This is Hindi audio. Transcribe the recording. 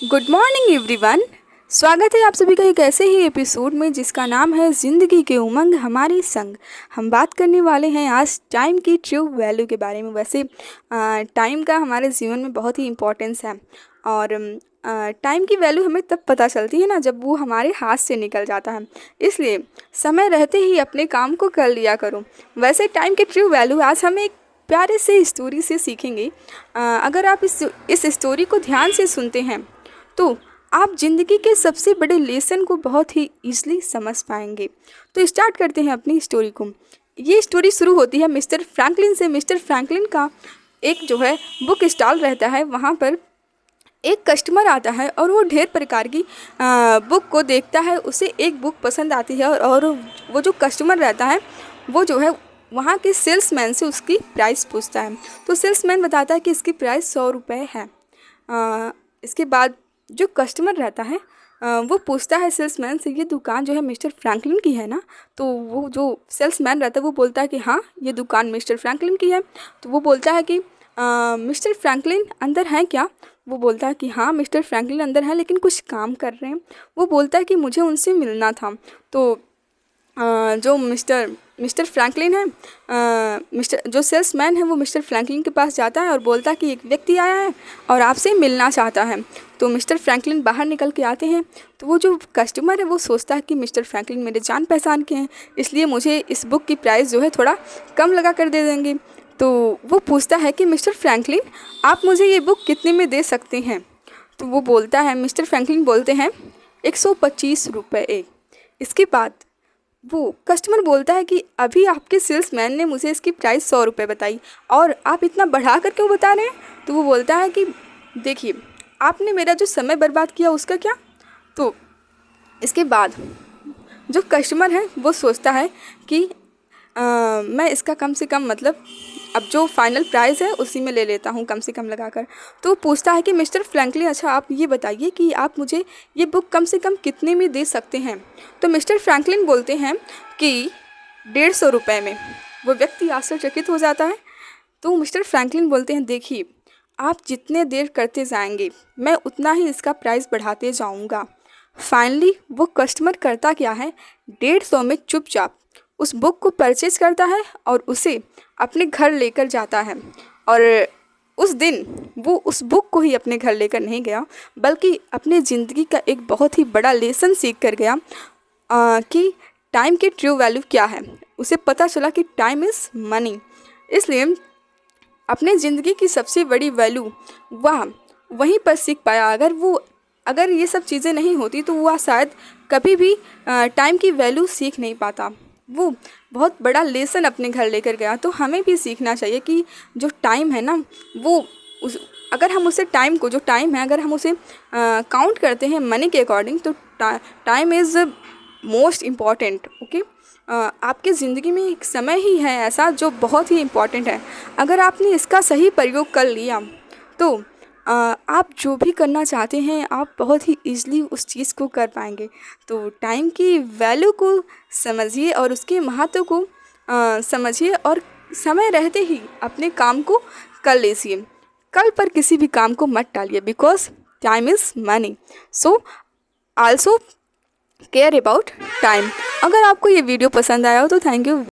Good morning everyone. स्वागत है आप सभी का एक ऐसे ही एपिसोड में जिसका नाम है ज़िंदगी के उमंग हमारी संग। हम बात करने वाले हैं आज टाइम की ट्रू वैल्यू के बारे में। वैसे टाइम का हमारे जीवन में बहुत ही इम्पोर्टेंस है और टाइम की वैल्यू हमें तब पता चलती है ना जब वो हमारे हाथ से निकल जाता है। इसलिए समय रहते ही अपने काम को कर लिया करो। वैसे टाइम की ट्रू वैल्यू आज हम एक प्यारे से स्टोरी से सीखेंगे। अगर आप इस स्टोरी को ध्यान से सुनते हैं तो आप ज़िंदगी के सबसे बड़े लेसन को बहुत ही ईजिली समझ पाएंगे। तो स्टार्ट करते हैं अपनी स्टोरी को। ये स्टोरी शुरू होती है मिस्टर फ्रैंकलिन से। मिस्टर फ्रैंकलिन का एक जो है बुक स्टॉल रहता है। वहाँ पर एक कस्टमर आता है और वो ढेर प्रकार की बुक को देखता है। उसे एक बुक पसंद आती है और वो जो कस्टमर रहता है वो जो है वहाँ के सेल्समैन से उसकी प्राइस पूछता है। तो सेल्समैन बताता है कि इसकी प्राइस 100 रुपये है। इसके बाद जो कस्टमर रहता है वो पूछता है सेल्समैन से, ये दुकान जो है मिस्टर फ्रैंकलिन की है ना? तो वो जो सेल्समैन रहता है वो बोलता है कि हाँ, ये दुकान मिस्टर फ्रैंकलिन की है। तो वो बोलता है कि मिस्टर फ्रैंकलिन अंदर हैं क्या? वो बोलता है कि हाँ, मिस्टर फ्रैंकलिन अंदर हैं लेकिन कुछ काम कर रहे हैं। वो बोलता है कि मुझे उनसे मिलना था। तो जो मिस्टर फ्रैंकलिन है, जो सेल्समैन है वो मिस्टर फ्रैंकलिन के पास जाता है और बोलता है कि एक व्यक्ति आया है और आपसे मिलना चाहता है। तो मिस्टर फ्रैंकलिन बाहर निकल के आते हैं। तो वो जो कस्टमर है वो सोचता है कि मिस्टर फ्रैंकलिन मेरे जान पहचान के हैं, इसलिए मुझे इस बुक की प्राइस जो है थोड़ा कम लगा कर दे देंगे। तो वो पूछता है कि मिस्टर फ्रैंकलिन आप मुझे ये बुक कितने में दे सकते हैं? तो वो बोलता है, मिस्टर फ्रैंकलिन बोलते हैं 125 रुपये। इसके बाद वो कस्टमर बोलता है कि अभी आपके सेल्समैन ने मुझे इसकी प्राइस 100 रुपये बताई और आप इतना बढ़ा कर क्यों बता रहे हैं? तो वो बोलता है कि देखिए, आपने मेरा जो समय बर्बाद किया उसका क्या? तो इसके बाद जो कस्टमर है वो सोचता है कि मैं इसका कम से कम मतलब अब जो फाइनल प्राइस है उसी में ले लेता हूँ, कम से कम लगाकर। तो पूछता है कि मिस्टर फ्रैंकलिन, अच्छा आप ये बताइए कि आप मुझे ये बुक कम से कम कितने में दे सकते हैं? तो मिस्टर फ्रैंकलिन बोलते हैं कि 150 रुपये में। वो व्यक्ति आश्चर्यचकित हो जाता है। तो मिस्टर फ्रैंकलिन बोलते हैं, देखिए आप जितने देर करते जाएंगे मैं उतना ही इसका प्राइस बढ़ाते जाऊँगा। फाइनली वो कस्टमर करता क्या है, 150 में चुपचाप उस बुक को परचेज करता है और उसे अपने घर लेकर जाता है। और उस दिन वो उस बुक को ही अपने घर लेकर नहीं गया बल्कि अपने ज़िंदगी का एक बहुत ही बड़ा लेसन सीख कर गया कि टाइम की ट्रू वैल्यू क्या है। उसे पता चला कि टाइम इज़ मनी। इसलिए अपने ज़िंदगी की सबसे बड़ी वैल्यू वह वहीं पर सीख पाया। अगर ये सब चीज़ें नहीं होती तो वह शायद कभी भी टाइम की वैल्यू सीख नहीं पाता। वो बहुत बड़ा लेसन अपने घर लेकर गया। तो हमें भी सीखना चाहिए कि जो टाइम है ना वो अगर हम उसे टाइम को जो टाइम है अगर हम उसे काउंट करते हैं मनी के अकॉर्डिंग तो time is most important. Okay, आपके ज़िंदगी में एक समय ही है ऐसा जो बहुत ही इम्पॉर्टेंट है। अगर आपने इसका सही प्रयोग कर लिया तो आप जो भी करना चाहते हैं आप बहुत ही ईज़िली उस चीज़ को कर पाएंगे। तो टाइम की वैल्यू को समझिए और उसके महत्व को समझिए और समय रहते ही अपने काम को कर लीजिए। कल पर किसी भी काम को मत टालिए because time is money. So also care about time. अगर आपको ये वीडियो पसंद आया हो तो थैंक यू।